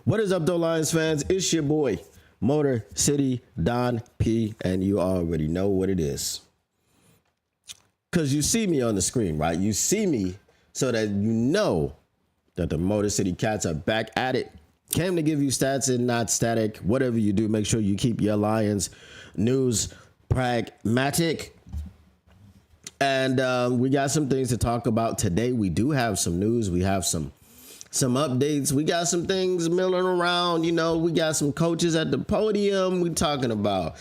What is up, though, Lions fans? It's your boy, Motor City Don P, and you already know what it is. Because you see me on the screen, right? You see me so that you know that the Motor City Cats are back at it. Came to give you stats and not static. Whatever you do, make sure you keep your Lions news pragmatic. And we got some things to talk about today. We do have some news. We have some updates. We got some things milling around. You know, we got some coaches at the podium. We talking about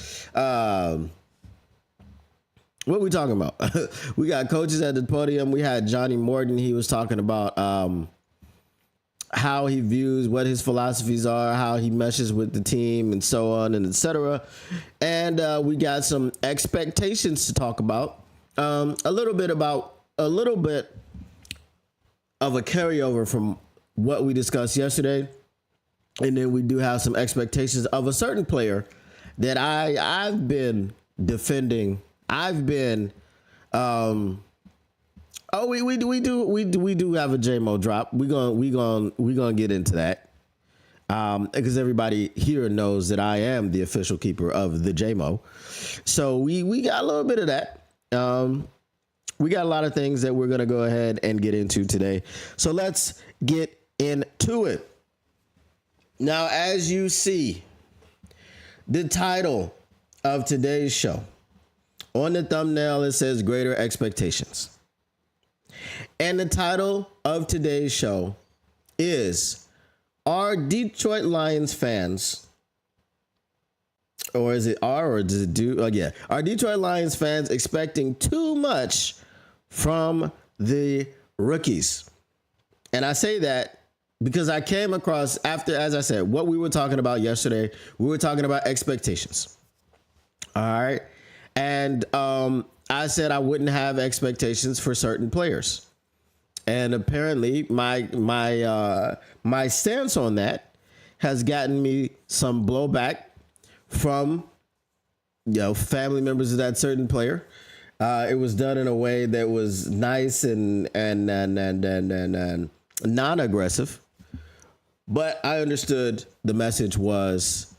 what we talking about? We got coaches at the podium. We had Johnny Morton. He was talking about how he views, what his philosophies are, how he meshes with the team, and so on and etc. And we got some expectations to talk about. A little bit of a carryover from what we discussed yesterday, and then we do have some expectations of a certain player that I've been defending. I've been we do have a JMO drop. We gonna get into that because everybody here knows that I am the official keeper of the JMO. So we got a little bit of that. We got a lot of things that we're gonna go ahead and get into today. So let's get into it. Now, as you see, the title of today's show, on the thumbnail, it says Greater Expectations. And the title of today's show is, are Detroit Lions fans, or is it R or does it do? Are Detroit Lions fans expecting too much from the rookies? And I say that because I came across after, as I said, what we were talking about yesterday, we were talking about expectations. All right. And I said I wouldn't have expectations for certain players. And apparently my stance on that has gotten me some blowback from, family members of that certain player. It was done in a way that was nice and non-aggressive, but I understood the message was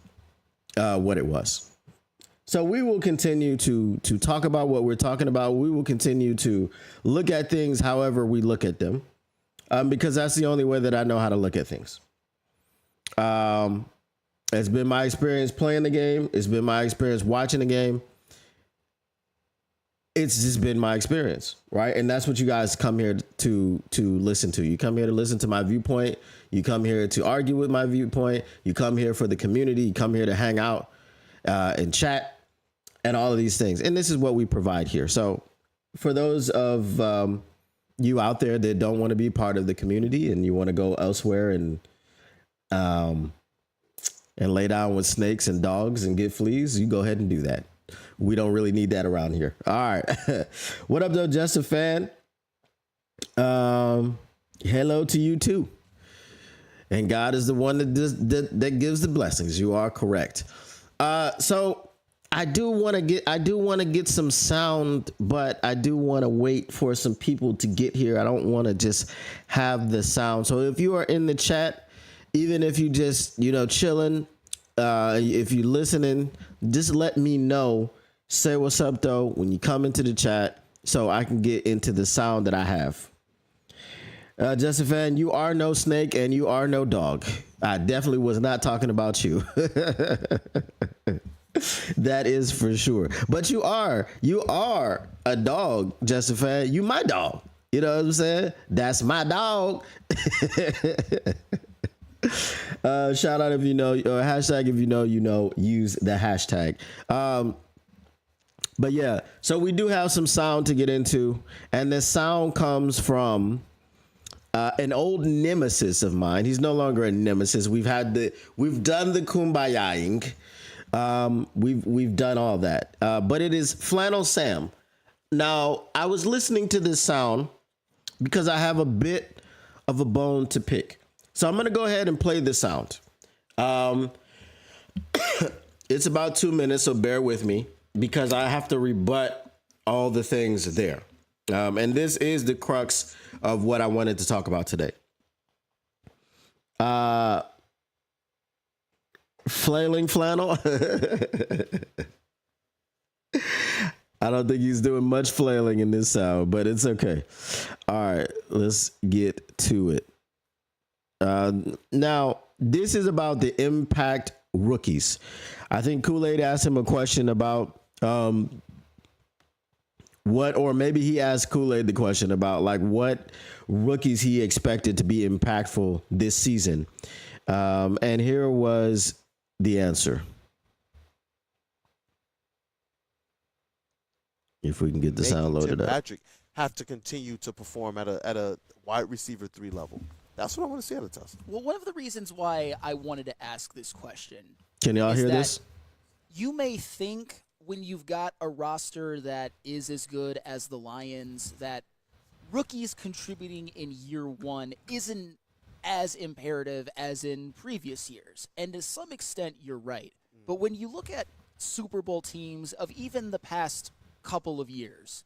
what it was. So we will continue to talk about what we're talking about. We will continue to look at things however we look at them, because that's the only way that I know how to look at things. It's been my experience playing the game. It's been my experience watching the game. It's just been my experience, right? And that's what you guys come here to listen to. You come here to listen to my viewpoint. You come here to argue with my viewpoint. You come here for the community. You come here to hang out and chat and all of these things. And this is what we provide here. So for those of you out there that don't want to be part of the community and you want to go elsewhere and lay down with snakes and dogs and get fleas, you go ahead and do that. We don't really need that around here. All right. What up, though, just a fan? Hello to you, too. And God is the one that gives the blessings. You are correct. So I do want to get some sound, but I do want to wait for some people to get here. I don't want to just have the sound. So if you are in the chat, even if you just, chilling, if you're listening, just let me know. Say what's up, though, when you come into the chat so I can get into the sound that I have. Just a fan, you are no snake and you are no dog. I definitely was not talking about you. That is for sure. But you are a dog, just a fan. You my dog. You know what I'm saying? That's my dog. Shout out if you know, or hashtag if you know, use the hashtag. But yeah, so we do have some sound to get into, and the sound comes from an old nemesis of mine. He's no longer a nemesis. We've done the kumbayaing. We've done all that. But it is Flannel Sam. Now, I was listening to this sound because I have a bit of a bone to pick. So I'm going to go ahead and play the sound. It's about 2 minutes, so bear with me because I have to rebut all the things there. And this is the crux of what I wanted to talk about today. Flailing flannel. I don't think he's doing much flailing in this sound, but it's okay. All right, let's get to it. Now, this is about the impact rookies. I think Kool-Aid asked him a question about what, or maybe he asked Kool-Aid the question about like what rookies he expected to be impactful this season. And here was the answer. If we can get the sound loaded up. Patrick have to continue to perform at a wide receiver 3 level. That's what I want to see out of Tusk. Well, one of the reasons why I wanted to ask this question. Can y'all hear this? You may think when you've got a roster that is as good as the Lions that rookies contributing in year one isn't as imperative as in previous years. And to some extent, you're right. But when you look at Super Bowl teams of even the past couple of years,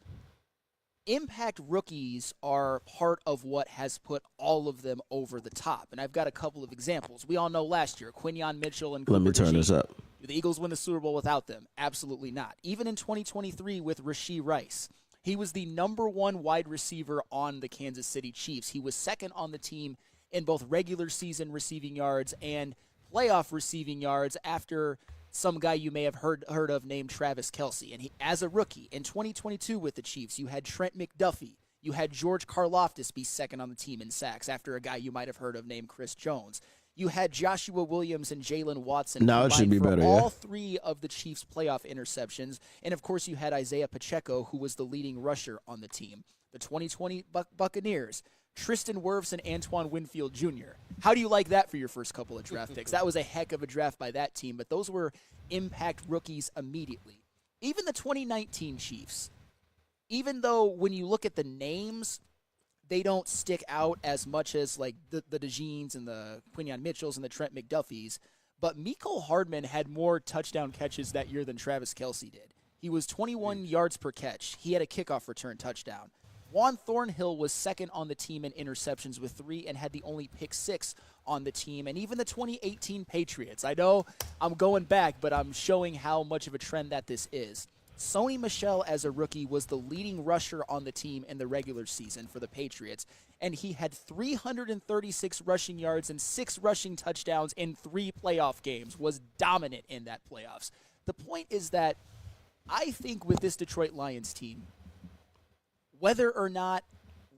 impact rookies are part of what has put all of them over the top. And I've got a couple of examples. We all know last year, Quinyon Mitchell and Cooper Let me turn DeJean. this up. Do the Eagles win the Super Bowl without them? Absolutely not. Even in 2023 with Rashee Rice, he was the number one wide receiver on the Kansas City Chiefs. He was second on the team in both regular season receiving yards and playoff receiving yards after some guy you may have heard of named Travis Kelce. And he, as a rookie in 2022 with the Chiefs, you had Trent McDuffie. You had George Karlaftis be second on the team in sacks after a guy you might have heard of named Chris Jones. You had Joshua Williams and Jalen Watson. Now it should be better. All three of the Chiefs' playoff interceptions. And, of course, you had Isaiah Pacheco, who was the leading rusher on the team. The 2020 Buccaneers, Tristan Wirfs and Antoine Winfield Jr. How do you like that for your first couple of draft picks? That was a heck of a draft by that team, but those were impact rookies immediately. Even the 2019 Chiefs, even though when you look at the names, they don't stick out as much as like the DeJeans and the Quinyon Mitchells and the Trent McDuffies, but Mecole Hardman had more touchdown catches that year than Travis Kelce did. He was 21 yards per catch. He had a kickoff return touchdown. Juan Thornhill was second on the team in interceptions with 3 and had the only pick 6 on the team. And even the 2018 Patriots. I know I'm going back, but I'm showing how much of a trend that this is. Sony Michel, as a rookie, was the leading rusher on the team in the regular season for the Patriots. And he had 336 rushing yards and 6 rushing touchdowns in 3 playoff games, was dominant in that playoffs. The point is that I think with this Detroit Lions team, whether or not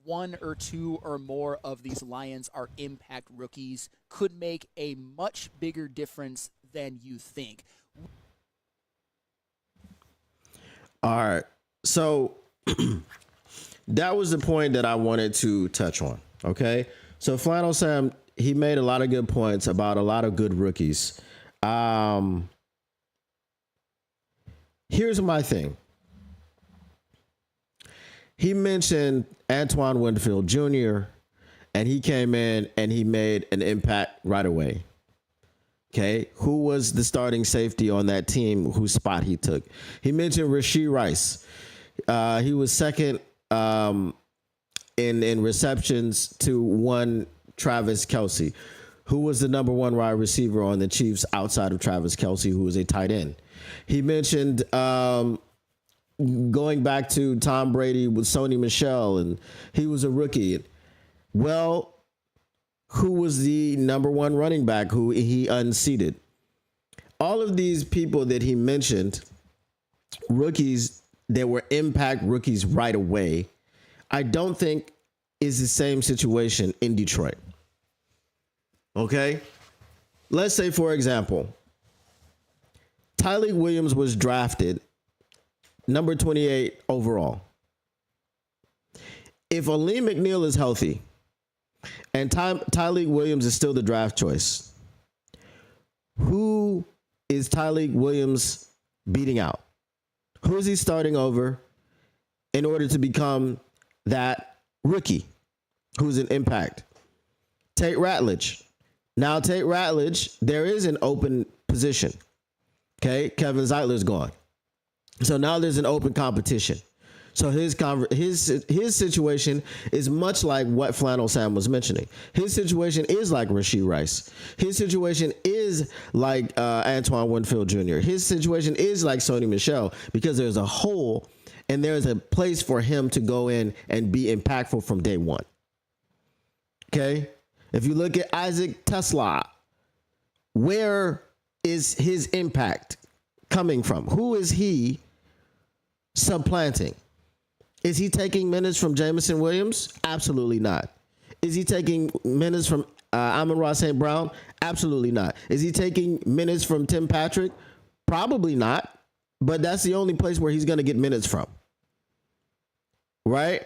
1 or 2 or more of these Lions are impact rookies could make a much bigger difference than you think. All right. So that was the point that I wanted to touch on. Okay. So Flannel Sam, he made a lot of good points about a lot of good rookies. Here's my thing. He mentioned Antoine Winfield Jr., and he came in and he made an impact right away. Okay, who was the starting safety on that team whose spot he took? He mentioned Rashee Rice. He was second in receptions to one Travis Kelce, who was the number 1 wide receiver on the Chiefs outside of Travis Kelce, who was a tight end. He mentioned going back to Tom Brady with Sony Michel, and he was a rookie. Well, who was the number 1 running back who he unseated? All of these people that he mentioned, rookies that were impact rookies right away, I don't think is the same situation in Detroit. Okay? Let's say, for example, Tyleik Williams was drafted number 28 overall. If Aleem McNeil is healthy and Tyleik Williams is still the draft choice, who is Tyleik Williams beating out? Who is he starting over in order to become that rookie who's an impact? Tate Ratledge. Now, Tate Ratledge, there is an open position. Okay, Kevin Zeitler's gone. So now there's an open competition. So his situation is much like what Flannel Sam was mentioning. His situation is like Rashee Rice. His situation is like Antoine Winfield Jr. His situation is like Sony Michel, because there's a hole and there's a place for him to go in and be impactful from day one. Okay? If you look at Isaac Tesla, where is his impact coming from? Who is he supplanting? Is he taking minutes from Jameson Williams? Absolutely not. Is he taking minutes from Amon-Ra St. Brown? Absolutely not. Is he taking minutes from Tim Patrick? Probably not. But that's the only place where he's going to get minutes from. Right?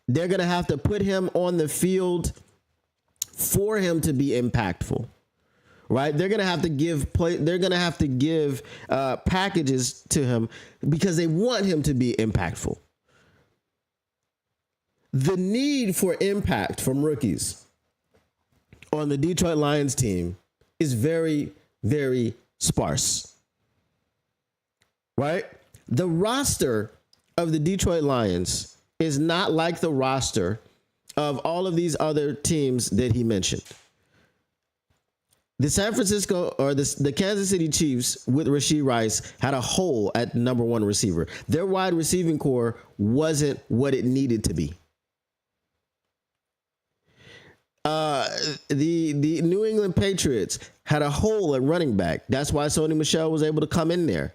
They're going to have to put him on the field for him to be impactful. Right? They're going to have to give packages to him because they want him to be impactful. The need for impact from rookies on the Detroit Lions team is very, very sparse. Right? The roster of the Detroit Lions is not like the roster of all of these other teams that he mentioned. The San Francisco or the Kansas City Chiefs with Rashee Rice had a hole at number one receiver. Their wide receiving core wasn't what it needed to be. The New England Patriots had a hole at running back. That's why Sony Michel was able to come in there,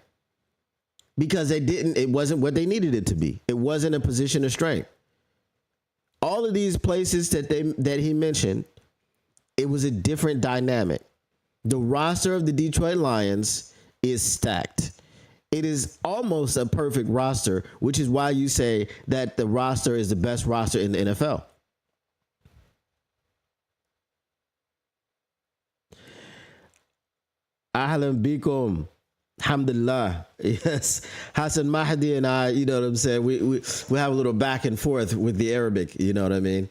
because it wasn't what they needed it to be. It wasn't a position of strength. All of these places that he mentioned, it was a different dynamic. The roster of the Detroit Lions is stacked. It is almost a perfect roster, which is why you say that the roster is the best roster in the NFL. Ahlan bikum. Alhamdulillah. Yes. Hassan Mahdi and I, you know what I'm saying? We have a little back and forth with the Arabic, you know what I mean?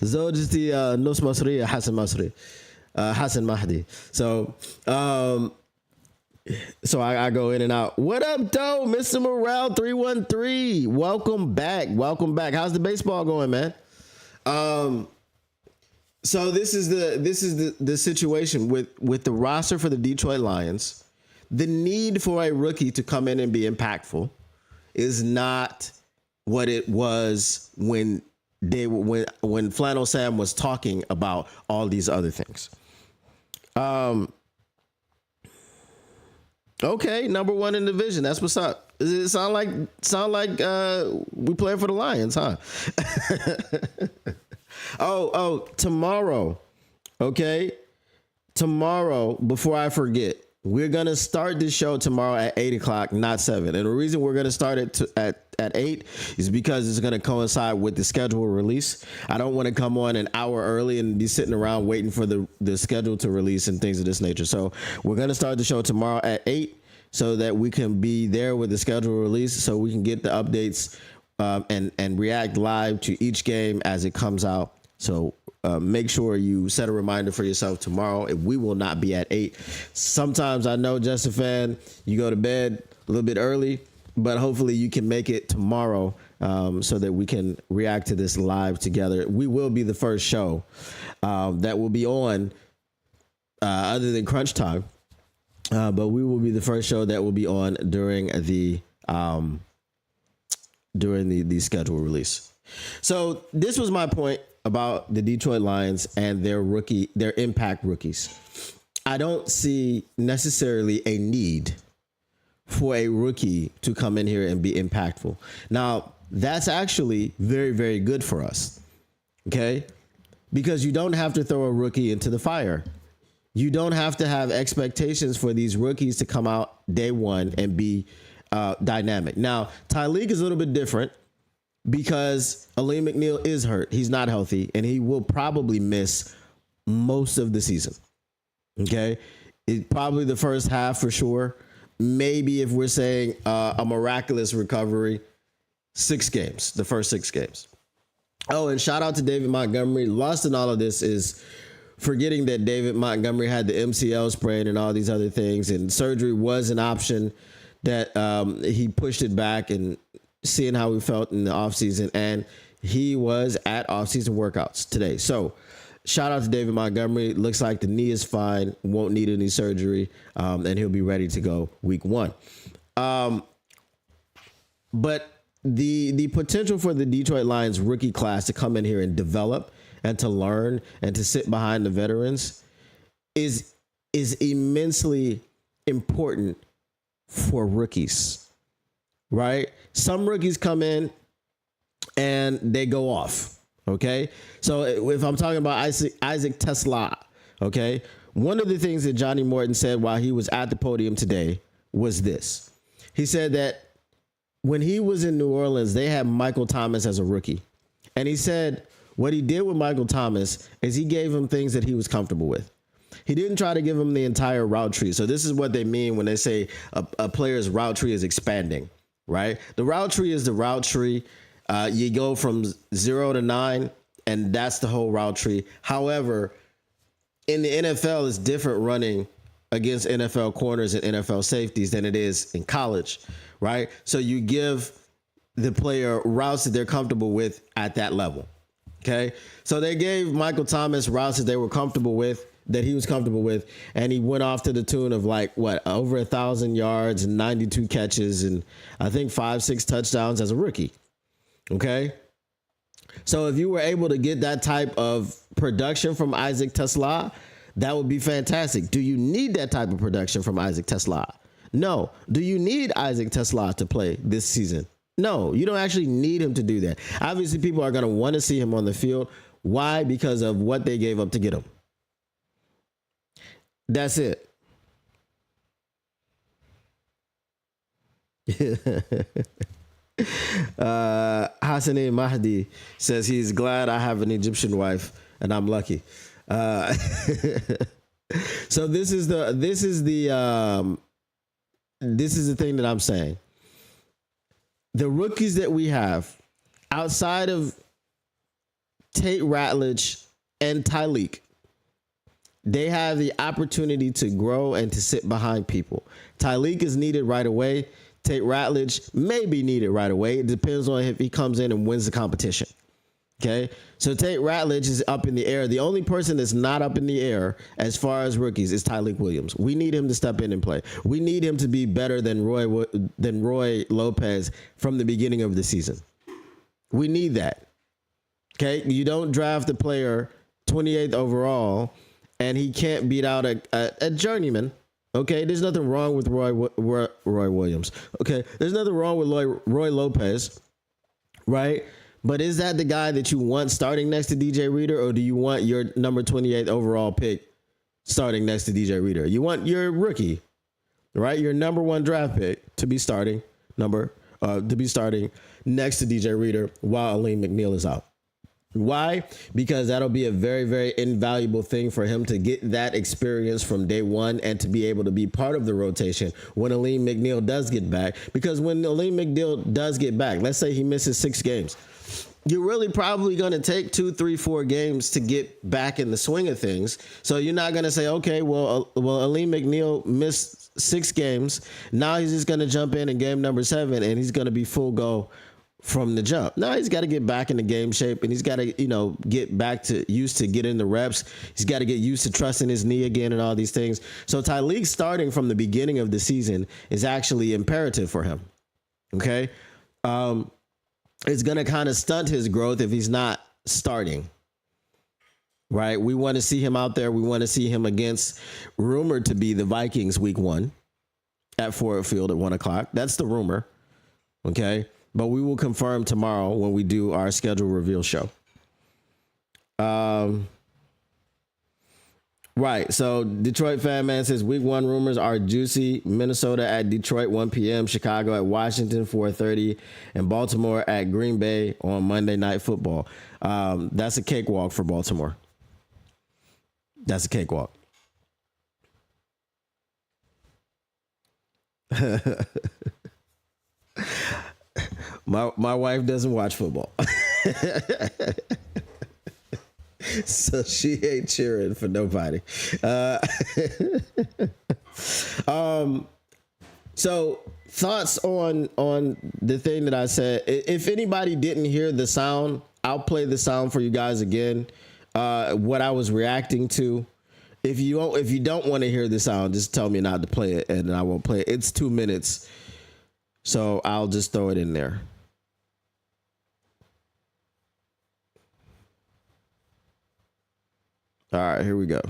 Zawjati Nus Masriya Hassan Masri. Hassan Mahdi. So I go in and out. What up, though? Mr. Morale 313. Welcome back. Welcome back. How's the baseball going, man? So this is the situation with the roster for the Detroit Lions. The need for a rookie to come in and be impactful is not what it was when Flannel Sam was talking about all these other things. Okay, number one in the division. That's what's up. Does it sound like we playing for the Lions, huh? Oh, tomorrow. Okay. Tomorrow, before I forget, we're going to start the show tomorrow at 8:00, not 7. And the reason we're going to start it at 8 is because it's going to coincide with the schedule release. I don't want to come on an hour early and be sitting around waiting for the schedule to release and things of this nature. So we're going to start the show tomorrow at 8 so that we can be there with the schedule release, so we can get the updates and react live to each game as it comes out. So make sure you set a reminder for yourself tomorrow. We will not be at 8. Sometimes I know, Justin Fan, you go to bed a little bit early, but hopefully you can make it tomorrow so that we can react to this live together. We will be the first show that will be on other than Crunch Time, but we will be the first show that will be on during the schedule release. So this was my point about the Detroit Lions and their impact rookies. I don't see necessarily a need for a rookie to come in here and be impactful. Now, that's actually very, very good for us. Okay? Because you don't have to throw a rookie into the fire. You don't have to have expectations for these rookies to come out day one and be dynamic. Now, Tyleek is a little bit different, because Aleem McNeil is hurt. He's not healthy, and he will probably miss most of the season. Okay? Probably the first half for sure. Maybe if we're saying a miraculous recovery, 6 games, the first 6 games. Oh, and shout out to David Montgomery. Lost in all of this is forgetting that David Montgomery had the MCL sprain and all these other things, and surgery was an option that he pushed it back and seeing how he felt in the offseason. And he was at offseason workouts today. So shout out to David Montgomery. Looks like the knee is fine, won't need any surgery, and he'll be ready to go week 1. But the potential for the Detroit Lions rookie class to come in here and develop and to learn and to sit behind the veterans is immensely important for rookies, right? Some rookies come in and they go off. Okay. So if I'm talking about Isaac Tesla, okay, one of the things that Johnny Morton said while he was at the podium today was this. He said that when he was in New Orleans, they had Michael Thomas as a rookie. And he said what he did with Michael Thomas is he gave him things that he was comfortable with. He didn't try to give him the entire route tree. So this is what they mean when they say a player's route tree is expanding, right? The route tree is the route tree. You go from 0 to 9, and that's the whole route tree. However, in the NFL, it's different running against NFL corners and NFL safeties than it is in college, right? So you give the player routes that they're comfortable with at that level, okay? So they gave Michael Thomas routes that they were comfortable with, that he was comfortable with, and he went off to the tune of over 1,000 yards and 92 catches and I think 5-6 touchdowns as a rookie. Okay. So if you were able to get that type of production from Isaac Tesla, that would be fantastic. Do you need that type of production from Isaac Tesla? No. Do you need Isaac Tesla to play this season? No, you don't actually need him to do that. Obviously, people are going to want to see him on the field. Why? Because of what they gave up to get him. That's it. Hassanin Mahdi says he's glad I have an Egyptian wife and I'm lucky. So this is the thing that I'm saying. The rookies that we have outside of Tate Ratledge and Tyleek, they have the opportunity to grow and to sit behind people. Tyleek is needed right away. Tate Ratledge may be needed right away. It depends on if he comes in and wins the competition. Okay, so Tate Ratledge is up in the air. The only person that's not up in the air as far as rookies is Tyleek Williams. We need him to step in and play. We need him to be better than Roy Lopez from the beginning of the season. We need that. Okay, you don't draft a player 28th overall and he can't beat out a journeyman. Okay, there's nothing wrong with Roy Williams. Okay, there's nothing wrong with Roy Lopez, right? But is that the guy that you want starting next to DJ Reader, or do you want your number 28 overall pick starting next to DJ Reader? You want your rookie, right? Your number 1 draft pick to be starting next to DJ Reader while Aleem McNeil is out. Why? Because that'll be a very, very invaluable thing for him to get that experience from day one and to be able to be part of the rotation when Aleem McNeil does get back. Because when Aleem McNeil does get back, let's say he misses 6 games, you're really probably going to take 2, 3, 4 games to get back in the swing of things. So you're not going to say, okay, well, Aleem McNeil missed 6 games. Now he's just going to jump in game number 7 and he's going to be full go from the jump. Now he's got to get back into game shape and he's got to, get back to used to getting the reps. He's got to get used to trusting his knee again and all these things. So Tyleek starting from the beginning of the season is actually imperative for him. Okay. It's going to kind of stunt his growth if he's not starting. Right. We want to see him out there. We want to see him against rumored to be the Vikings week 1 at Ford Field at 1:00. That's the rumor. Okay. But we will confirm tomorrow when we do our schedule reveal show. Right. So Detroit Fan Man says week 1 rumors are juicy. Minnesota at Detroit 1 p.m. Chicago at Washington 4:30 and Baltimore at Green Bay on Monday Night Football. That's a cakewalk for Baltimore. That's a cakewalk. My wife doesn't watch football. So she ain't cheering for nobody. So thoughts on the thing that I said. If anybody didn't hear the sound, I'll play the sound for you guys again. What I was reacting to. If you don't want to hear the sound, just tell me not to play it, and I won't play it. It's 2 minutes, so I'll just throw it in there. All right, here we go.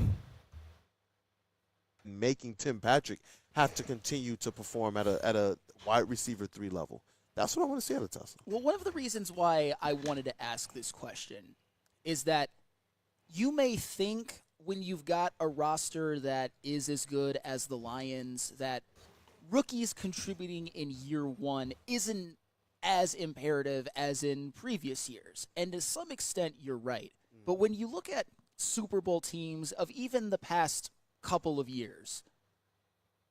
Making Tim Patrick have to continue to perform at a wide receiver 3 level. That's what I want to see out of Tesla. Well, one of the reasons why I wanted to ask this question is that you may think when you've got a roster that is as good as the Lions that rookies contributing in year one isn't as imperative as in previous years. And to some extent, you're right. But when you look at Super Bowl teams of even the past couple of years,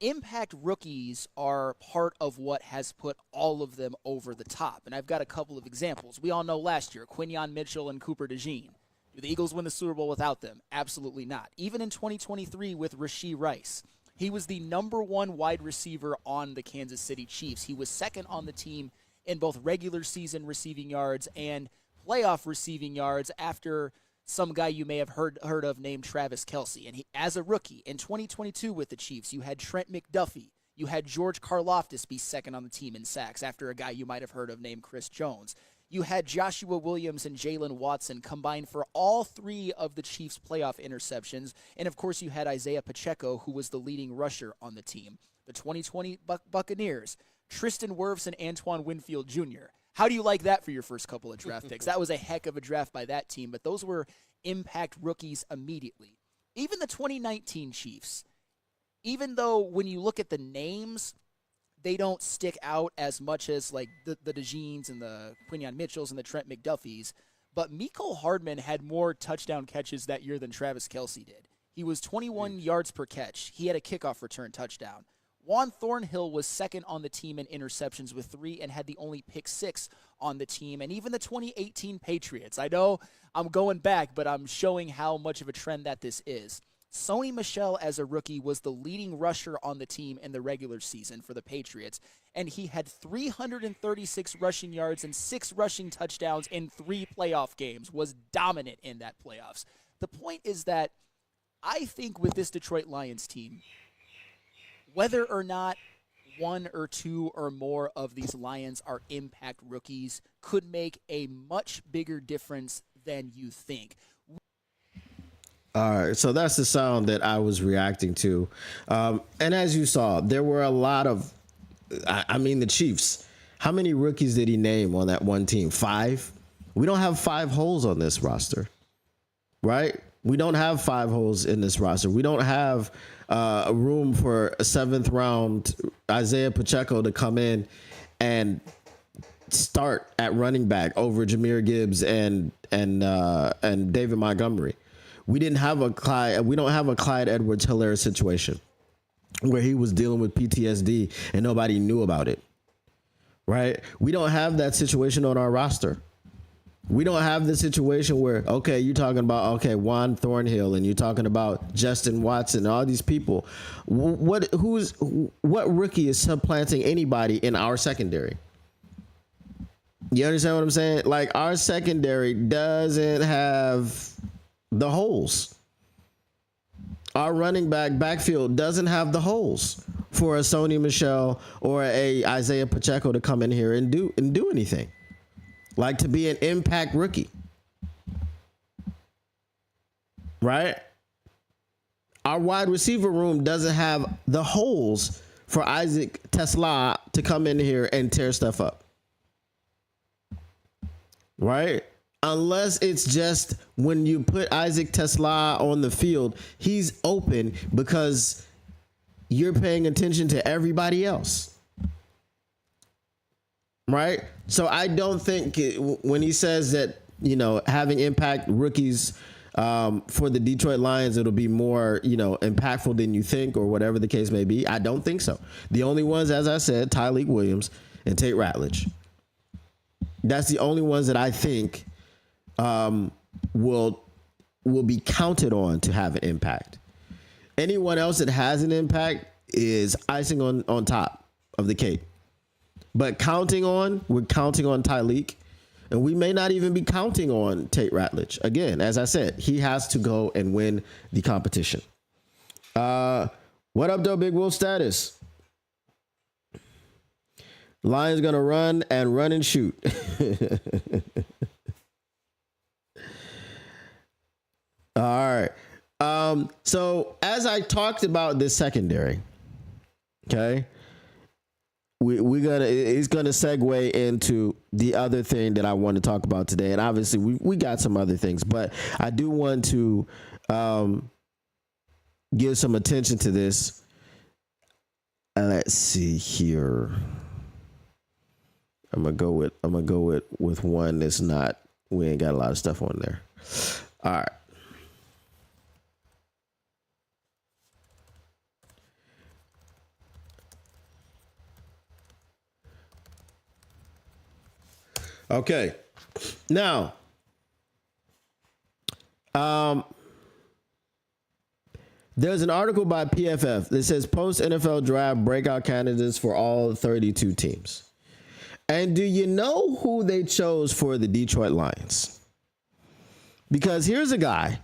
impact rookies are part of what has put all of them over the top. And I've got a couple of examples. We all know last year, Quinyon Mitchell and Cooper DeJean. Do the Eagles win the Super Bowl without them? Absolutely not. Even in 2023 with Rashee Rice, he was the number one wide receiver on the Kansas City Chiefs. He was second on the team in both regular season receiving yards and playoff receiving yards after some guy you may have heard of named Travis Kelce. And he, as a rookie in 2022 with the Chiefs, you had Trent McDuffie. You had George Karlaftis be second on the team in sacks after a guy you might have heard of named Chris Jones. You had Joshua Williams and Jalen Watson combined for all three of the Chiefs' playoff interceptions. And, of course, you had Isaiah Pacheco, who was the leading rusher on the team. The 2020 Buccaneers, Tristan Wirfs and Antoine Winfield Jr. How do you like that for your first couple of draft picks? That was a heck of a draft by that team, but those were impact rookies immediately. Even the 2019 Chiefs, even though when you look at the names, they don't stick out as much as like the DeJeans and the Quinyon Mitchells and the Trent McDuffies, but Mecole Hardman had more touchdown catches that year than Travis Kelce did. He was 21 yards per catch. He had a kickoff return touchdown. Juan Thornhill was second on the team in interceptions with 3 and had the only pick 6 on the team. And even the 2018 Patriots. I know I'm going back, but I'm showing how much of a trend that this is. Sony Michel, as a rookie, was the leading rusher on the team in the regular season for the Patriots, and he had 336 rushing yards and 6 rushing touchdowns in 3 playoff games, was dominant in that playoffs. The point is that I think with this Detroit Lions team, whether or not 1 or 2 or more of these Lions are impact rookies could make a much bigger difference than you think. All right, so that's the sound that I was reacting to. And as you saw, there were a lot of, I mean, the Chiefs. How many rookies did he name on that one team? 5? We don't have 5 holes on this roster, right? We don't have 5 holes in this roster. We don't have a room for a 7th round Isaiah Pacheco to come in and start at running back over Jahmyr Gibbs and David Montgomery. We don't have a Clyde Edwards-Helaire situation where he was dealing with PTSD and nobody knew about it, right? We don't have that situation on our roster. We don't have the situation where, okay, you're talking about, Juan Thornhill and you're talking about Justin Watson, all these people. What rookie is supplanting anybody in our secondary? You understand what I'm saying? Like, our secondary doesn't have the holes. Our running backfield doesn't have the holes for a Sony Michel or a Isaiah Pacheco to come in here and do anything. Like, to be an impact rookie. Right? Our wide receiver room doesn't have the holes for Isaac Tesla to come in here and tear stuff up. Right? Unless it's just when you put Isaac Tesla on the field, he's open because you're paying attention to everybody else. Right? So I don't think when he says that, having impact rookies for the Detroit Lions, it'll be more, impactful than you think or whatever the case may be. I don't think so. The only ones, as I said, Tyleik Williams and Tate Ratledge. That's the only ones that I think will be counted on to have an impact. Anyone else that has an impact is icing on top. of the Cape. But we're counting on Tyleek, and we may not even be counting on Tate Ratledge. Again, as I said, he has to go and win the competition. What up, though, Big Wolf status? Lions gonna run and shoot. All right. So as I talked about this secondary, okay, it's gonna segue into the other thing that I want to talk about today, and obviously we got some other things, but I do want to give some attention to this. Let's see here. I'm gonna go with one that's not. We ain't got a lot of stuff on there. All right. Okay. Now, there's an article by PFF that says post NFL draft breakout candidates for all 32 teams. And do you know who they chose for the Detroit Lions? Because here's a guy,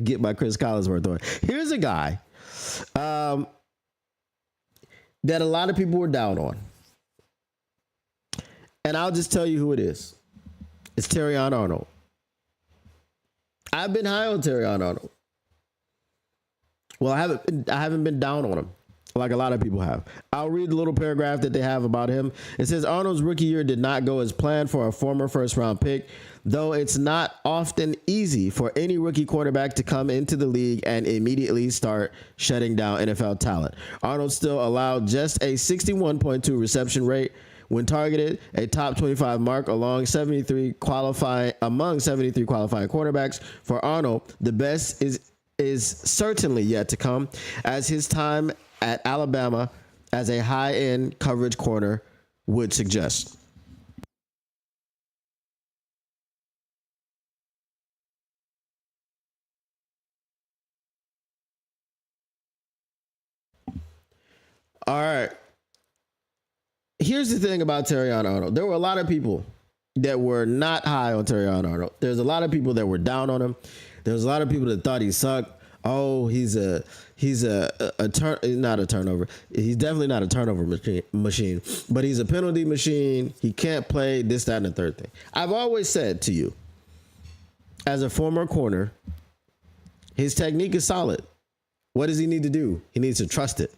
get my Chris Collinsworth on. Here's a guy that a lot of people were down on. And I'll just tell you who it is. It's Terrion Arnold. I've been high on Terrion Arnold. Well, I haven't been down on him like a lot of people have. I'll read the little paragraph that they have about him. It says Arnold's rookie year did not go as planned for a former first-round pick, though it's not often easy for any rookie quarterback to come into the league and immediately start shutting down NFL talent. Arnold still allowed just a 61.2 reception rate when targeted, a top 25 mark among 73 qualifying quarterbacks. For Arnold, the best is certainly yet to come, as his time at Alabama as a high-end coverage corner would suggest. All right. Here's the thing about Terrion Arnold. There were a lot of people that were not high on Terrion Arnold. There's a lot of people that were down on him. There's a lot of people that thought he sucked. Oh, he's not a turnover. He's definitely not a turnover machine, but he's a penalty machine. He can't play this, that, and the third thing. I've always said to you, as a former corner, his technique is solid. What does he need to do? He needs to trust it.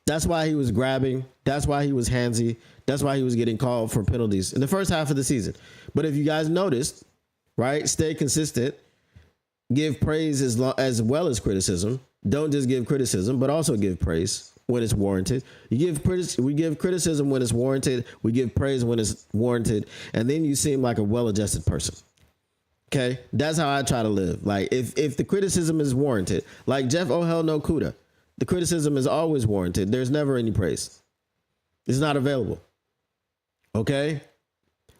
That's why he was grabbing. That's why he was handsy. That's why he was getting called for penalties in the first half of the season. But if you guys noticed, right, stay consistent. Give praise as well as criticism. Don't just give criticism, but also give praise when it's warranted. We give criticism when it's warranted. We give praise when it's warranted. And then you seem like a well-adjusted person. Okay? That's how I try to live. Like, if the criticism is warranted, like Jeff Ohel No Kuda, the criticism is always warranted. There's never any praise. It's not available. Okay?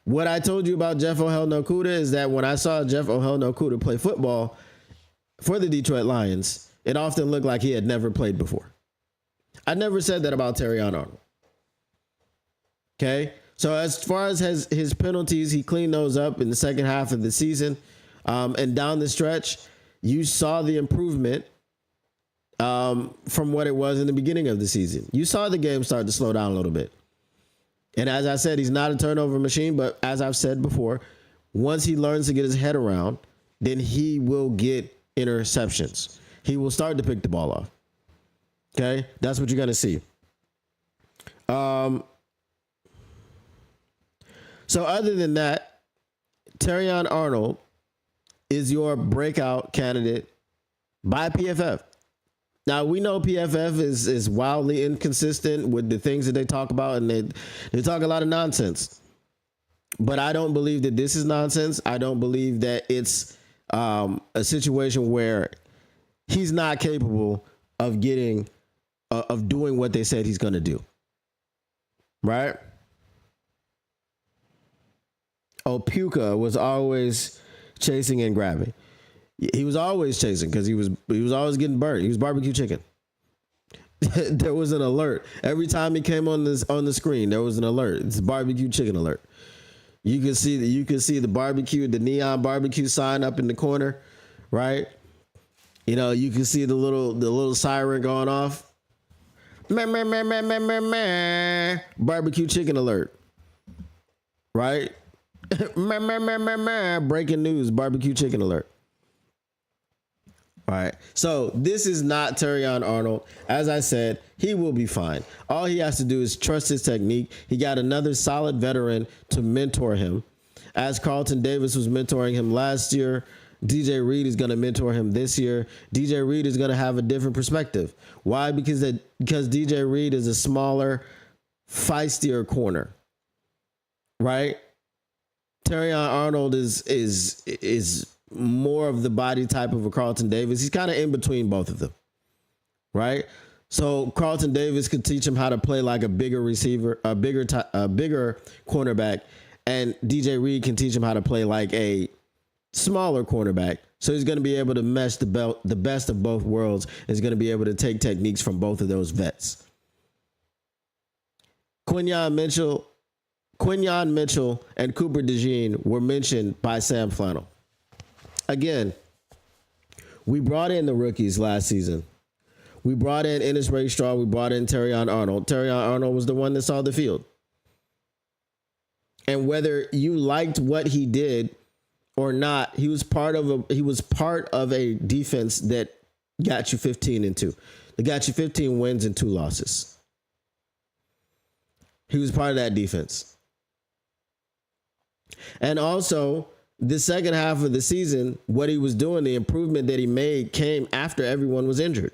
What I told you about Jeff Ohel No Kuda is that when I saw Jeff Ohel No Kuda play football for the Detroit Lions, it often looked like he had never played before. I never said that about Terrion Arnold. Okay? So as far as his penalties, he cleaned those up in the second half of the season. And down the stretch, you saw the improvement from what it was in the beginning of the season. You saw the game start to slow down a little bit. And as I said, he's not a turnover machine, but as I've said before, once he learns to get his head around, then he will get interceptions. He will start to pick the ball off. Okay? That's what you're going to see. So other than that, Terrion Arnold is your breakout candidate by PFF. Now, we know PFF is wildly inconsistent with the things that they talk about, and they talk a lot of nonsense. But I don't believe that this is nonsense. I don't believe that it's a situation where he's not capable of doing what they said he's going to do. Right? Puka was always chasing and grabbing. He was always chasing because he was always getting burnt. He was barbecue chicken. There was an alert every time he came on the screen. There was an alert. It's barbecue chicken alert. You can see the barbecue, the neon barbecue sign up in the corner, right? You know, you can see the little siren going off. Meh, meh, meh, meh, meh, meh, meh. Barbecue chicken alert, right? Meh, meh, meh, meh, meh. Breaking news, barbecue chicken alert. All right. So this is not Terrion Arnold. As I said, he will be fine. All he has to do is trust his technique. He got another solid veteran to mentor him. As Carlton Davis was mentoring him last year, DJ Reed is going to mentor him this year. DJ Reed is going to have a different perspective. Why? Because DJ Reed is a smaller, feistier corner. Right? Terrion Arnold is more of the body type of a Carlton Davis. He's kind of in between both of them, right? So Carlton Davis could teach him how to play like a bigger receiver, a bigger cornerback, and DJ Reed can teach him how to play like a smaller cornerback. So he's going to be able to mesh the best of both worlds. He's going to be able to take techniques from both of those vets. Quinyon Mitchell, and Cooper DeJean were mentioned by Sam Flannel. Again, we brought in the rookies last season. We brought in Ennis Rakestraw. We brought in Terrion Arnold. Terrion Arnold was the one that saw the field. And whether you liked what he did or not, he was part of a defense that got you 15-2. They got you 15 wins and 2 losses. He was part of that defense. And also, the second half of the season, what he was doing, the improvement that he made came after everyone was injured.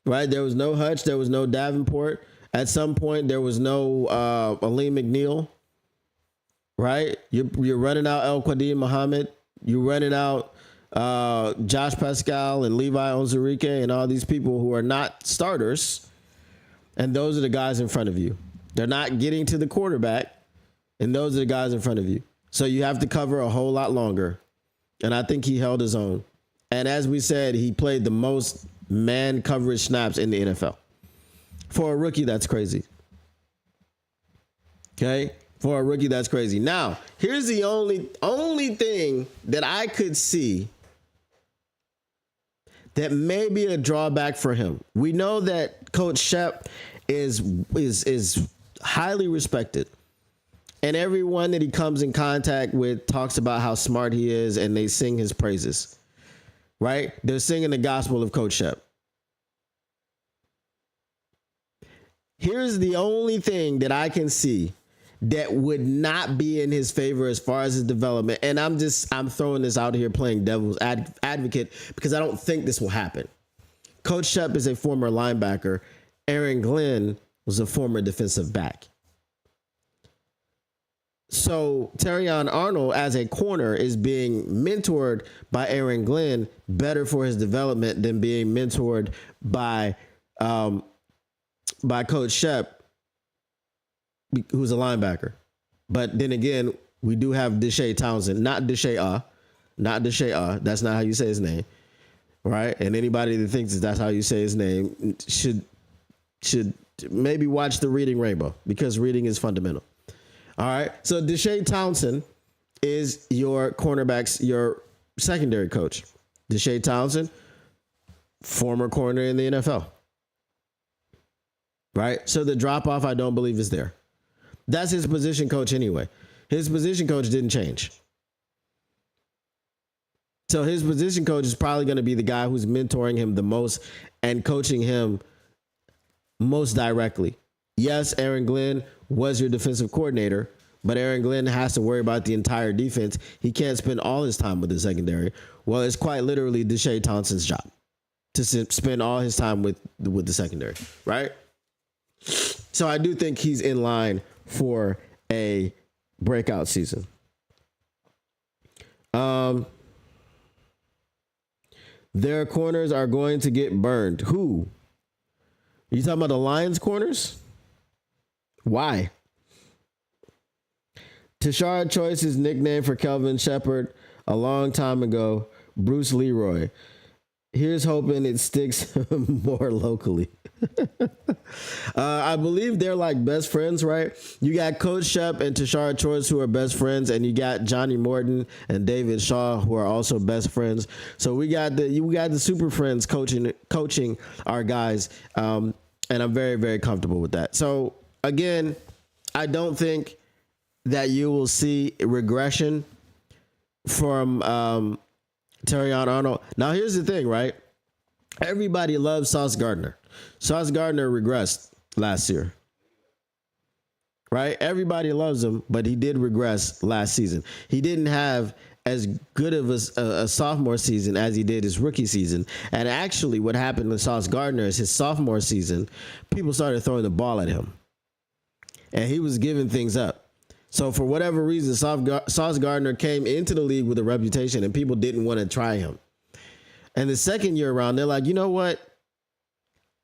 Right? There was no Hutch. There was no Davenport. At some point, there was no Aleem McNeil. Right? You're running out El Qadim Muhammad. You're running out Josh Pascal and Levi Onwuzurike and all these people who are not starters. And those are the guys in front of you. They're not getting to the quarterback. And those are the guys in front of you. So you have to cover a whole lot longer. And I think he held his own. And as we said, he played the most man coverage snaps in the NFL. For a rookie, that's crazy. Okay? For a rookie, that's crazy. Now, here's the only thing that I could see that may be a drawback for him. We know that Coach Shep is highly respected. And everyone that he comes in contact with talks about how smart he is, and they sing his praises, right? They're singing the gospel of Coach Shep. Here's the only thing that I can see that would not be in his favor as far as his development. And I'm throwing this out here playing devil's advocate because I don't think this will happen. Coach Shep is a former linebacker. Aaron Glenn was a former defensive back. So Terrion Arnold as a corner is being mentored by Aaron Glenn, better for his development than being mentored by Coach Shep, who's a linebacker. But then again, we do have Deshae Townsend, not Deshae. That's not how you say his name, right? And anybody that thinks that's how you say his name should maybe watch the Reading Rainbow, because reading is fundamental. All right. So Deshae Townsend is your your secondary coach. Deshae Townsend, former corner in the NFL. Right. So the drop off, I don't believe, is there. That's his position coach anyway. His position coach didn't change. So his position coach is probably going to be the guy who's mentoring him the most and coaching him most directly. Yes, Aaron Glenn was your defensive coordinator, but Aaron Glenn has to worry about the entire defense. He can't spend all his time with the secondary. Well, it's quite literally Deshae Townsend's job to spend all his time with the secondary, right? So I do think he's in line for a breakout season. Their corners are going to get burned. Who? Are you talking about the Lions corners? Why? Tashard Choice's nickname for Kelvin Shepard a long time ago, Bruce Leroy. Here's hoping it sticks more locally. I believe they're like best friends, right? You got Coach Shep and Tashard Choice who are best friends, and you got Johnny Morton and David Shaw who are also best friends. So we got the super friends coaching our guys, and I'm very, very comfortable with that. So again, I don't think that you will see regression from Terrion Arnold. Now here's the thing, right? Everybody loves Sauce Gardner. Sauce Gardner regressed last year, right? Everybody loves him, but he did regress last season. He didn't have as good of a sophomore season as he did his rookie season. And actually what happened with Sauce Gardner is his sophomore season, people started throwing the ball at him. And he was giving things up. So for whatever reason, Sauce Gardner came into the league with a reputation and people didn't want to try him. And the second year around, they're like, you know what?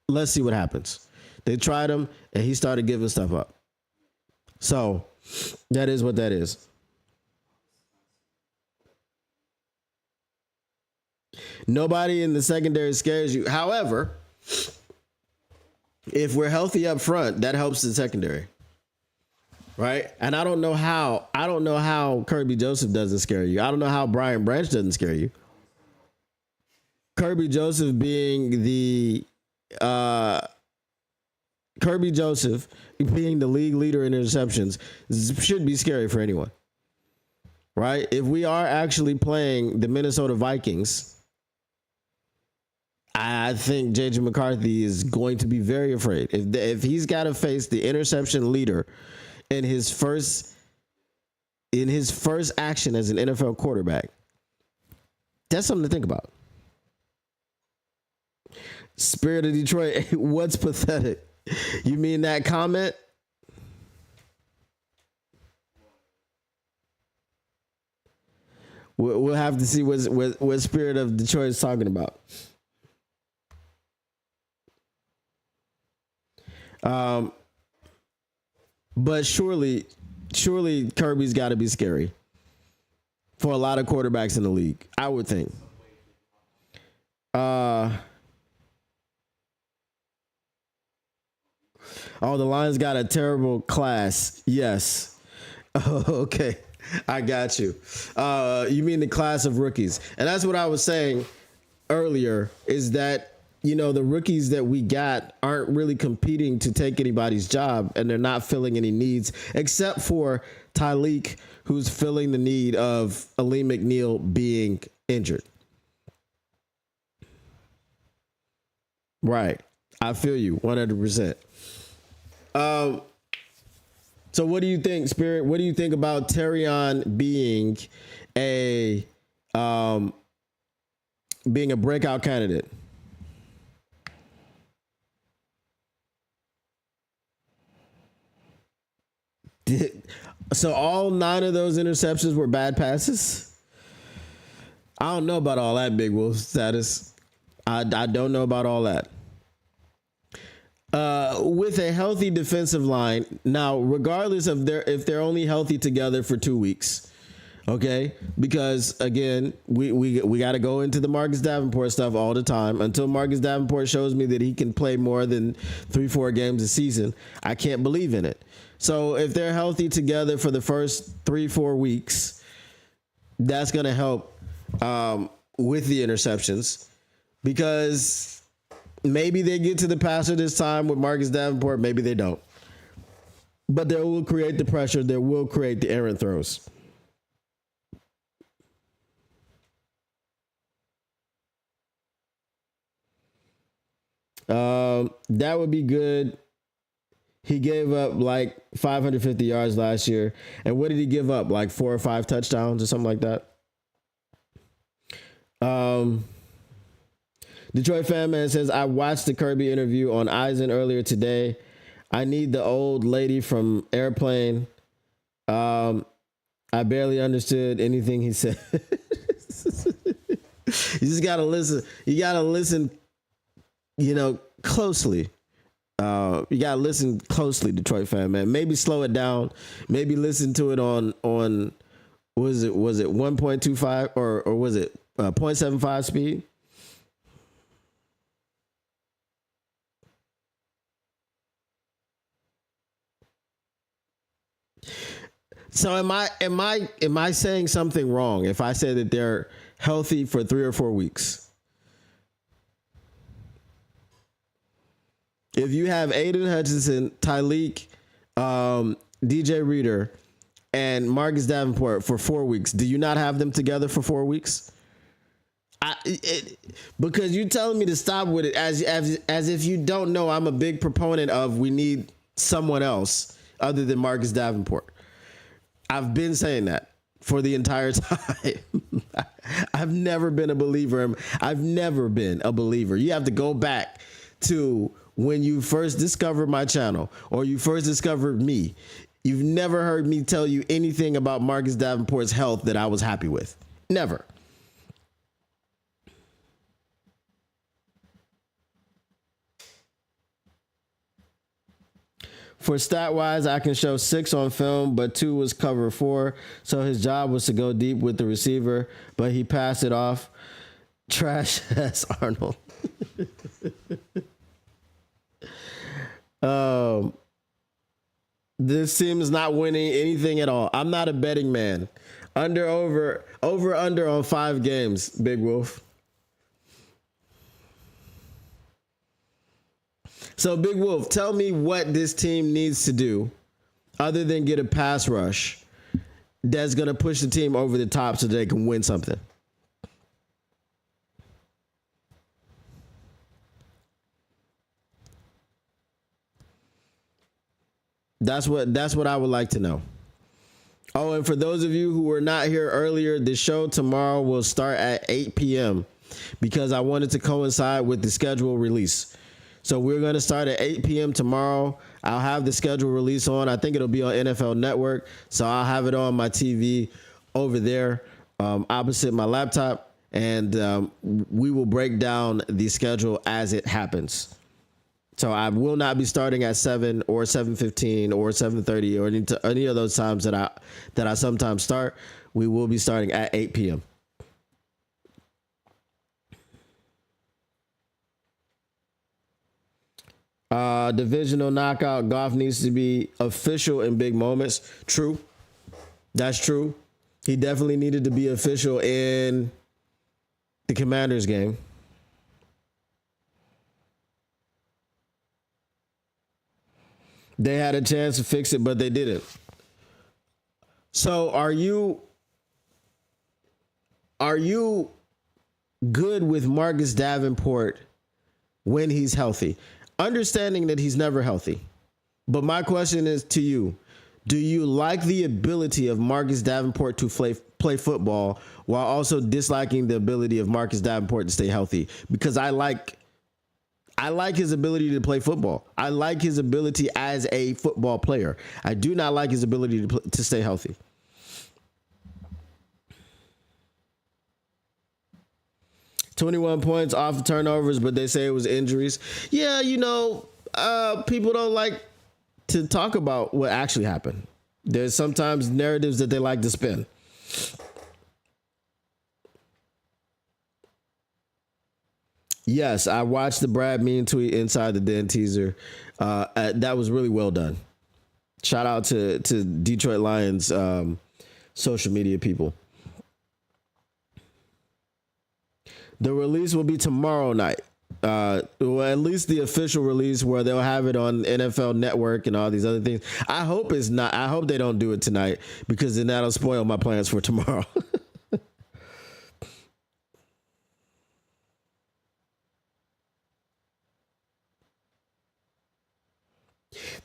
Let's see what happens. They tried him and he started giving stuff up. So that is what that is. Nobody in the secondary scares you. However, if we're healthy up front, that helps the secondary. Right? And I don't know how Kirby Joseph doesn't scare you. I don't know how Brian Branch doesn't scare you. Kirby Joseph being the league leader in interceptions should be scary for anyone. Right? If we are actually playing the Minnesota Vikings, I think J.J. McCarthy is going to be very afraid. If he's got to face the interception leader in his first action as an NFL quarterback, that's something to think about. Spirit of Detroit, what's pathetic? You mean that comment? We'll have to see what Spirit of Detroit is talking about. But surely Kirby's got to be scary for a lot of quarterbacks in the league, I would think. Oh, the Lions got a terrible class. Yes. Oh, okay. I got you. You mean the class of rookies. And that's what I was saying earlier, is that, you know, the rookies that we got aren't really competing to take anybody's job, and they're not filling any needs except for Tyleek, who's filling the need of Aleem McNeil being injured. Right. I feel you 100%. So what do you think, Spirit? What do you think about Terrion being a breakout candidate? So all 9 of those interceptions were bad passes? I don't know about all that, Big Wolf status. I don't know about all that. With a healthy defensive line, now, regardless of if they're only healthy together for 2 weeks, okay? Because again, we got to go into the Marcus Davenport stuff all the time until Marcus Davenport shows me that he can play more than 3-4 games a season. I can't believe in it. So if they're healthy together for the first 3-4 weeks, that's going to help with the interceptions, because maybe they get to the passer this time with Marcus Davenport. Maybe they don't. But they will create the pressure. They will create the errant throws. That would be good. He gave up like 550 yards last year. And what did he give up? Like 4 or 5 touchdowns or something like that? Detroit Fan Man says, I watched the Kirby interview on Eisen earlier today. I need the old lady from Airplane. I barely understood anything he said. You just got to listen. You got to listen, closely. You got to listen closely, Detroit Fan Man. Maybe slow it down. Maybe listen to it on was it 1.25 or was it 0.75 speed? So am I saying something wrong if I say that they're healthy for 3 or 4 weeks? If you have Aiden Hutchinson, Tyleek, DJ Reader, and Marcus Davenport for 4 weeks, do you not have them together for 4 weeks? Because you're telling me to stop with it as if you don't know I'm a big proponent of we need someone else other than Marcus Davenport. I've been saying that for the entire time. I've never been a believer. I've never been a believer. You have to go back to when you first discovered my channel or you first discovered me. You've never heard me tell you anything about Marcus Davenport's health that I was happy with. Never. For stat-wise, I can show 6 on film, but 2 was cover 4. So his job was to go deep with the receiver, but he passed it off. Trash ass Arnold. This team is not winning anything at all. I'm not a betting man. Under on 5 games, Big Wolf. So, Big Wolf, tell me what this team needs to do other than get a pass rush that's going to push the team over the top so they can win something. That's what I would like to know. Oh, and for those of you who were not here earlier, the show tomorrow will start at 8 p.m. because I wanted to coincide with the schedule release. So we're going to start at 8 p.m. tomorrow. I'll have the schedule release on. I think it'll be on NFL Network. So I'll have it on my TV over there opposite my laptop. And we will break down the schedule as it happens. So I will not be starting at 7 or 7:15 or 7:30 or any of those times that I sometimes start. We will be starting at 8 p.m. Divisional knockout. Goff needs to be official in big moments. True. That's true. He definitely needed to be official in the Commanders game. They had a chance to fix it, but they didn't. So are you good with Marcus Davenport when he's healthy? Understanding that he's never healthy. But my question is to you. Do you like the ability of Marcus Davenport to play football while also disliking the ability of Marcus Davenport to stay healthy? Because I like his ability to play football. I like his ability as a football player. I do not like his ability to stay healthy. "21 points off of turnovers, but they say it was injuries." Yeah, people don't like to talk about what actually happened. There's sometimes narratives that they like to spin. Yes, I watched the Brad Mean tweet inside the Den teaser. That was really well done. Shout out to Detroit Lions social media people. The release will be tomorrow night. Well, at least the official release where they'll have it on NFL Network and all these other things. I hope it's not. I hope they don't do it tonight because then that'll spoil my plans for tomorrow.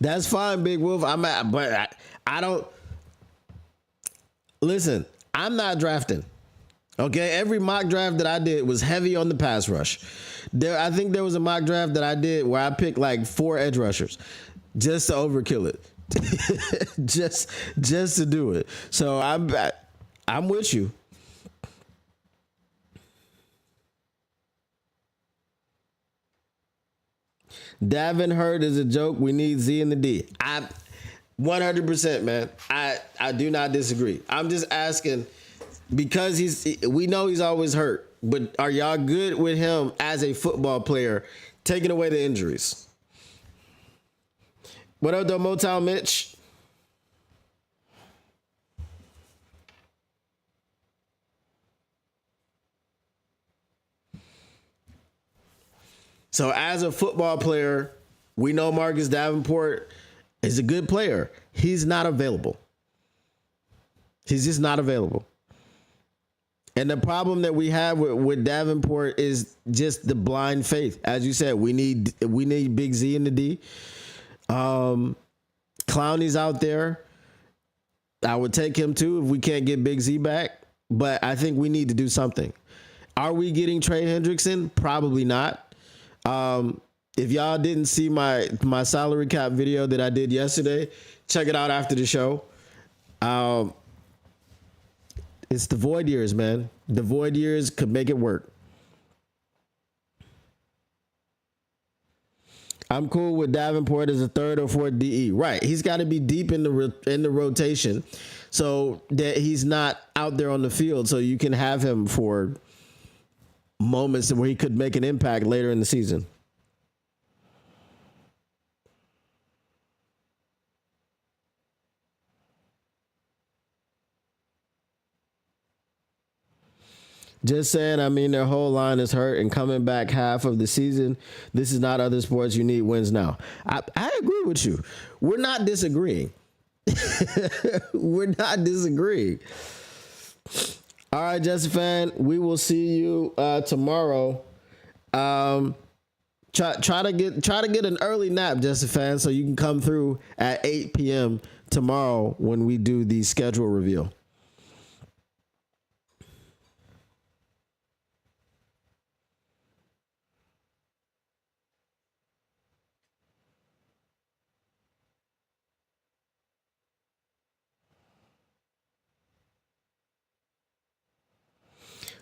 That's fine, Big Wolf. But I don't listen. I'm not drafting. Okay, every mock draft that I did was heavy on the pass rush. I think there was a mock draft that I did where I picked like 4 edge rushers just to overkill it, just to do it. So I'm with you. Davin Hurt is a joke. We need Z and the D. 100%, man. I do not disagree. I'm just asking because we know he's always hurt, but are y'all good with him as a football player, taking away the injuries? What up, though, Motown Mitch? So as a football player, we know Marcus Davenport is a good player. He's not available. He's just not available. And the problem that we have with Davenport is just the blind faith. As you said, we need Big Z in the D. Clowney's out there. I would take him too if we can't get Big Z back. But I think we need to do something. Are we getting Trey Hendrickson? Probably not. If y'all didn't see my salary cap video that I did yesterday, check it out after the show. It's the void years, man. The void years could make it work. I'm cool with Davenport as a third or fourth DE. Right. He's got to be deep in the rotation so that he's not out there on the field, so you can have him for moments where he could make an impact later in the season. Just saying, I mean, their whole line is hurt and coming back half of the season. This is not other sports. You need wins now. I agree with you. We're not disagreeing. We're not disagreeing. All right, Jesse Fan, we will see you tomorrow. Try to get an early nap, Jesse Fan, so you can come through at 8 p.m. tomorrow when we do the schedule reveal.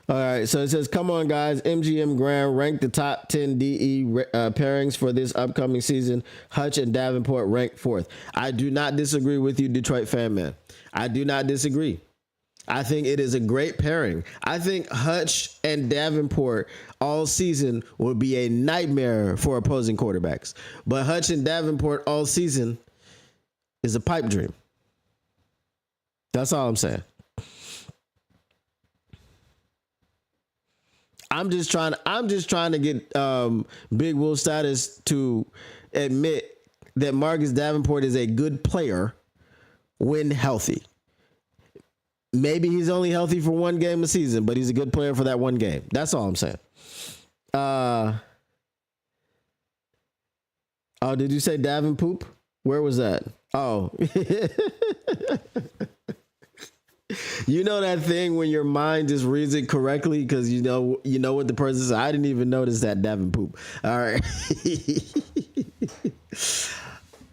All right, so it says, come on, guys. MGM Grand ranked the top 10 DE pairings for this upcoming season. Hutch and Davenport ranked fourth. I do not disagree with you, Detroit fan man. I do not disagree. I think it is a great pairing. I think Hutch and Davenport all season would be a nightmare for opposing quarterbacks. But Hutch and Davenport all season is a pipe dream. That's all I'm saying. I'm just trying to get Big Wolf Status to admit that Marcus Davenport is a good player when healthy. Maybe he's only healthy for one game a season, but he's a good player for that one game. That's all I'm saying. Oh, did you say Davenpoop? Where was that? Oh. You know that thing when your mind just reads it correctly because you know what the person says. I didn't even notice that Davenpoop. All right.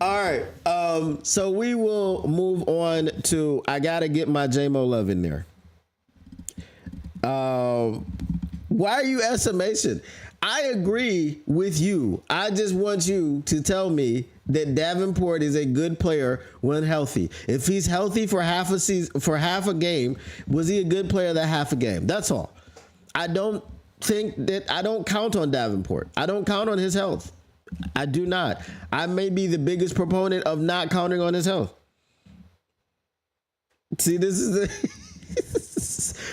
All right. So we will move on to I gotta get my JMO love in there. Why are you estimation? I agree with you. I just want you to tell me that Davenport is a good player when healthy. If he's healthy for half a season, for half a game, was he a good player that half a game? That's all. I don't count on Davenport. I don't count on his health. I do not. I may be the biggest proponent of not counting on his health. See, this is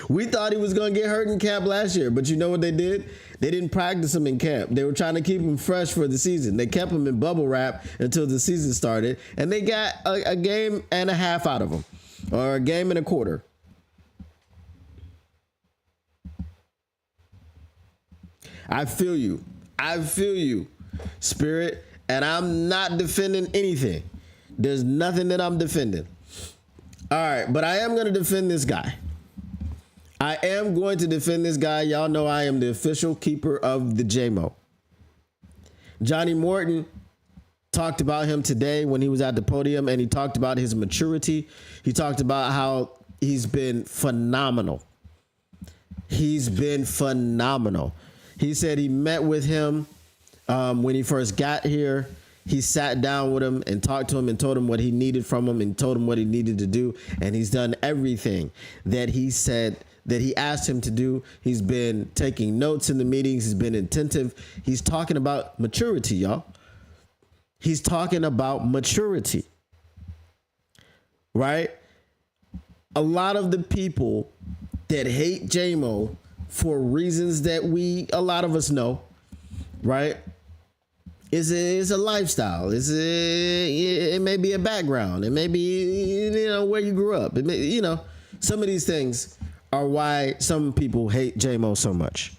we thought he was going to get hurt in camp last year, but you know what they did? They didn't practice him in camp. They were trying to keep him fresh for the season. They kept him in bubble wrap until the season started, and they got a game and a half out of him, or a game and a quarter. I feel you. Spirit, and I'm not defending anything. There's nothing that I'm defending. All right, but I am going to defend this guy. Y'all know I am the official keeper of the JMO. Johnny Morton talked about him today when he was at the podium, and he talked about his maturity. He talked about how he's been phenomenal. He said he met with him when he first got here. He sat down with him and talked to him and told him what he needed from him and told him what he needed to do. And he's done everything that he said that he asked him to do. He's been taking notes in the meetings. He's been attentive. He's talking about maturity, y'all. He's talking about maturity, right? A lot of the people that hate JMO for reasons that a lot of us know, right? It's a lifestyle. It may be a background. It may be where you grew up. It may, some of these things are why some people hate J-Mo so much.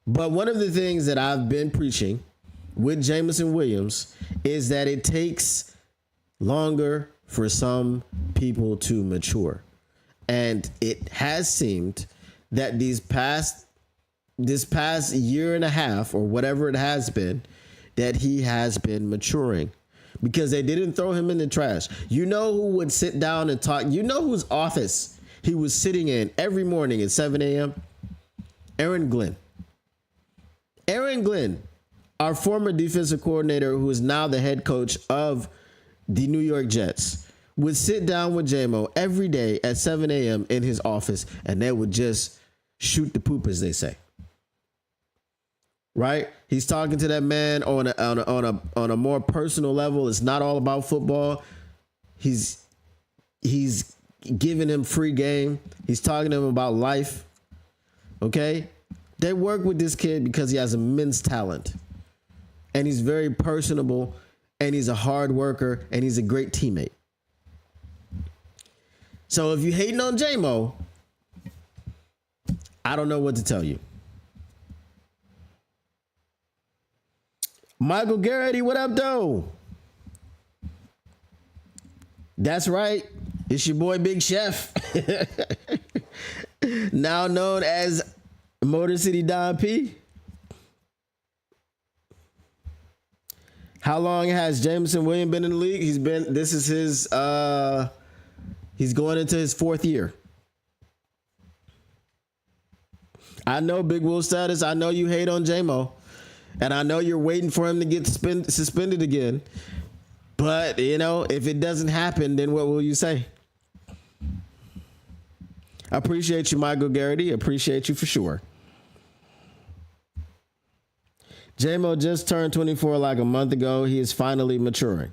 But one of the things that I've been preaching with Jameson Williams is that it takes longer for some people to mature. And it has seemed that this past year and a half or whatever it has been, that he has been maturing because they didn't throw him in the trash. You know who would sit down and talk? You know whose office he was sitting in every morning at 7 a.m.? Aaron Glenn. Aaron Glenn, our former defensive coordinator, who is now the head coach of the New York Jets, would sit down with J-Mo every day at 7 a.m. in his office, and they would just shoot the poop, as they say. Right? He's talking to that man on a more personal level. It's not all about football. He's giving him free game. He's talking to him about life. Okay? They work with this kid because he has immense talent. And he's very personable, and he's a hard worker, and he's a great teammate. So if you're hating on J-Mo, I don't know what to tell you. Michael Garrity, what up, though? That's right. It's your boy, Big Chef. Now known as Motor City Don P. How long has Jameson Williams been in the league? He's going into his 4th year. I know Big Will status. I know you hate on J-Mo. And I know you're waiting for him to get suspended again. But, if it doesn't happen, then what will you say? I appreciate you, Michael Garrity. Appreciate you for sure. J-Mo just turned 24 like a month ago. He is finally maturing.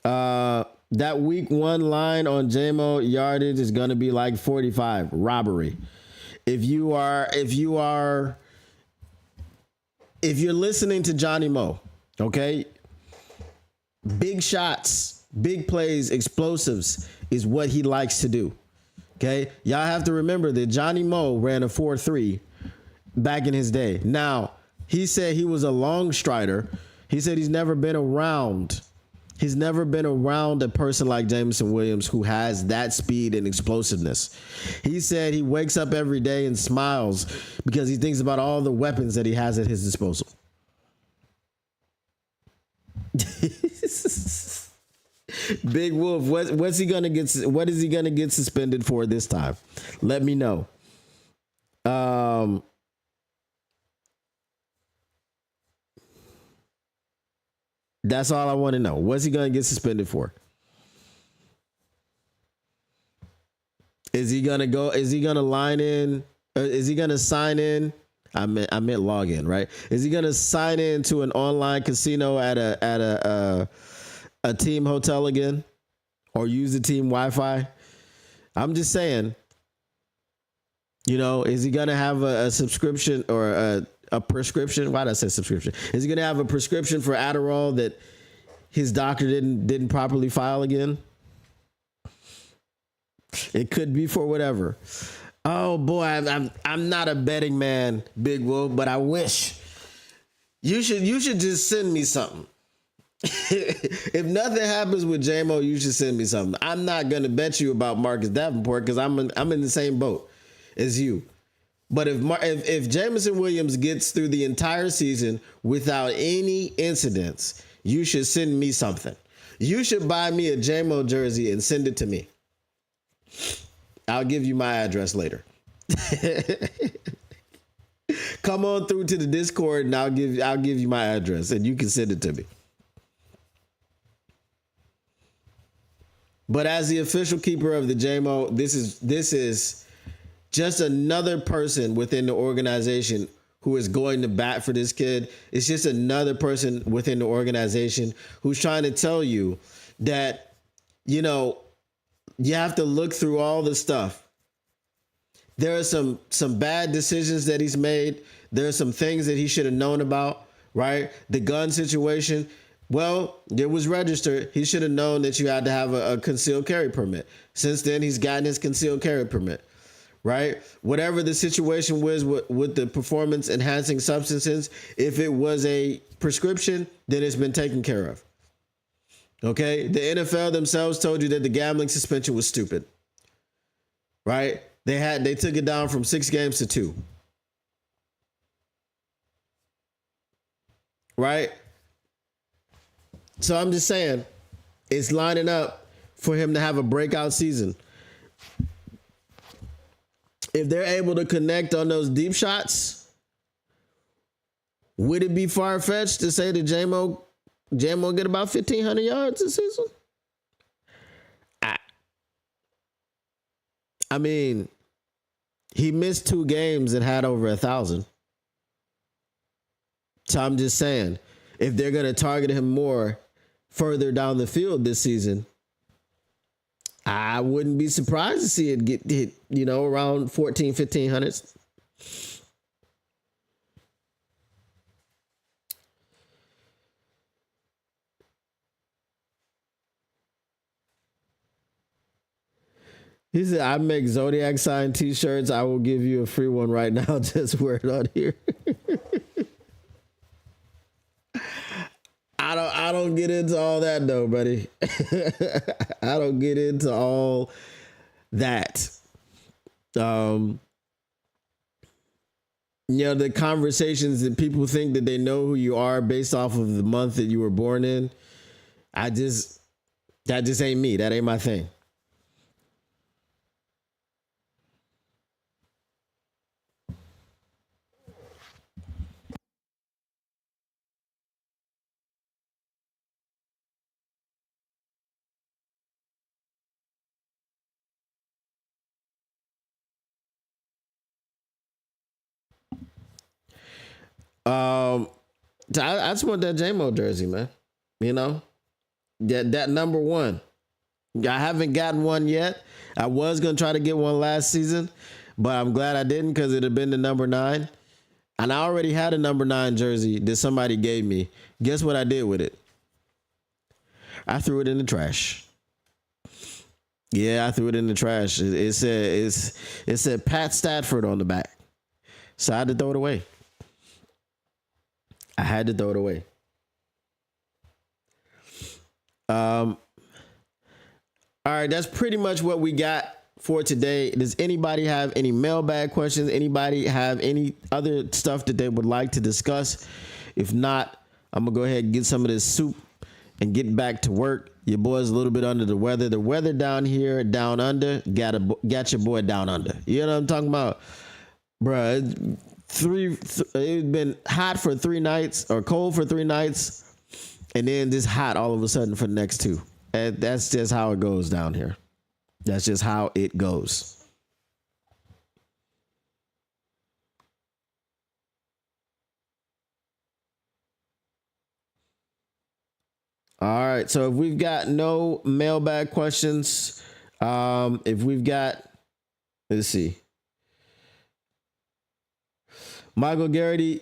That week 1 line on J-Mo yardage is going to be like 45. Robbery. If you're listening to Johnny Mo, okay, big shots, big plays, explosives is what he likes to do. Okay, y'all have to remember that Johnny Mo ran a 4.3 back in his day. Now, he said he was a long strider. He said he's never been around a person like Jameson Williams who has that speed and explosiveness. He said he wakes up every day and smiles because he thinks about all the weapons that he has at his disposal. Big Wolf, what is he gonna get suspended for this time? Let me know. That's all I want to know. What's he going to get suspended for? Is he going to go? Is he going to line in? Is he going to sign in? I meant log in, right? Is he going to sign in to an online casino at a team hotel again, or use the team Wi-Fi? I'm just saying. Is he going to have a subscription or a prescription? Why did I say subscription? Is he going to have a prescription for Adderall that his doctor didn't properly file again? It could be for whatever. Oh boy, I'm not a betting man, Big Wolf, but I wish you should just send me something. If nothing happens with J-Mo, you should send me something. I'm not gonna bet you about Marcus Davenport because I'm in the same boat as you. But if Jameson Williams gets through the entire season without any incidents, you should send me something. You should buy me a J-Mo jersey and send it to me. I'll give you my address later. Come on through to the Discord and I'll give you my address and you can send it to me. But as the official keeper of the J-Mo, this is just another person within the organization who is going to bat for this kid. It's just another person within the organization who's trying to tell you that, you have to look through all the stuff. There are some bad decisions that he's made. There are some things that he should have known about, right? The gun situation, well, it was registered. He should have known that you had to have a concealed carry permit. Since then, he's gotten his concealed carry permit, right? Whatever the situation was with the performance enhancing substances, if it was a prescription, then it's been taken care of. Okay? The NFL themselves told you that the gambling suspension was stupid, right? They took it down from 6 games to 2. Right? So I'm just saying, it's lining up for him to have a breakout season. If they're able to connect on those deep shots, would it be far-fetched to say that J-Mo get about 1,500 yards this season? I mean, he missed 2 games and had over 1,000. So I'm just saying, if they're going to target him more further down the field this season, I wouldn't be surprised to see it get hit, around 1,500. He said, I make Zodiac sign t-shirts. I will give you a free one right now. Just wear it on here. I don't get into all that though, buddy. I don't get into all that. The conversations that people think that they know who you are based off of the month that you were born in. That just ain't me. That ain't my thing. I just want that J-Mo jersey, man. That number 1. I haven't gotten one yet. I was gonna try to get one last season, but I'm glad I didn't because it'd have been the number 9. And I already had a number 9 jersey that somebody gave me. Guess what I did with it? I threw it in the trash. Yeah, I threw it in the trash. It said Pat Stafford on the back, so I had to throw it away. All right, that's pretty much what we got for today. Does anybody have any mailbag questions? Anybody have any other stuff that they would like to discuss? If not, I'm going to go ahead and get some of this soup and get back to work. Your boy's a little bit under the weather. The weather down here, down under, got your boy down under. You know what I'm talking about? Bruh, it's been hot for 3 nights or cold for 3 nights, and then just hot all of a sudden for the next 2. And that's just how it goes down here. That's just how it goes. All right. So if we've got no mailbag questions, if we've got, let's see. Michael Garrity,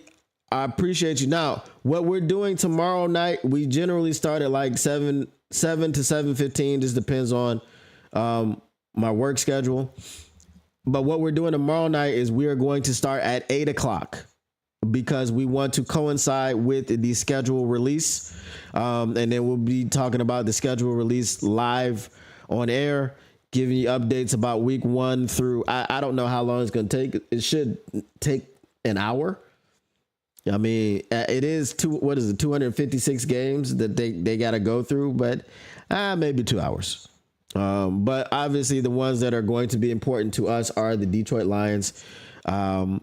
I appreciate you. Now, what we're doing tomorrow night, we generally start at like 7 to 7:15. Just depends on my work schedule. But what we're doing tomorrow night is we are going to start at 8 o'clock because we want to coincide with the schedule release. And then we'll be talking about the schedule release live on air, giving you updates about week 1 through, I don't know how long it's going to take. It should take an hour. I mean, it is 256 games that they got to go through, but maybe 2 hours. But obviously the ones that are going to be important to us are the Detroit Lions, and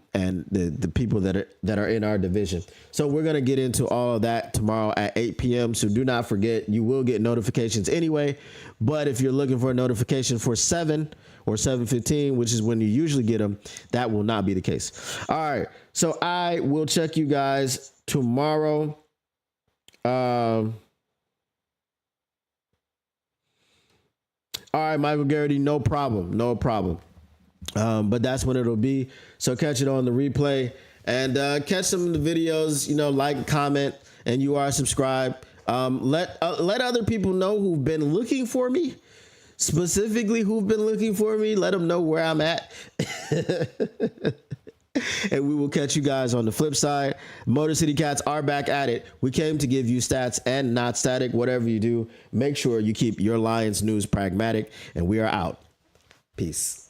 the people that are in our division. So we're going to get into all of that tomorrow at 8 p.m. So do not forget, you will get notifications anyway. But if you're looking for a notification for 7 or 7:15, which is when you usually get them, that will not be the case. All right. So I will check you guys tomorrow. All right, Michael Garrity, no problem. But that's when it'll be. So catch it on the replay. and catch some of the videos. You know, like, comment, and you are subscribed. Let other people know who've been looking for me. Specifically, who've been looking for me, let them know where I'm at. And we will catch you guys on the flip side. Motor City Cats are back at it. We came to give you stats and not static. Whatever you do, make sure you keep your Lions news pragmatic. And we are out. Peace.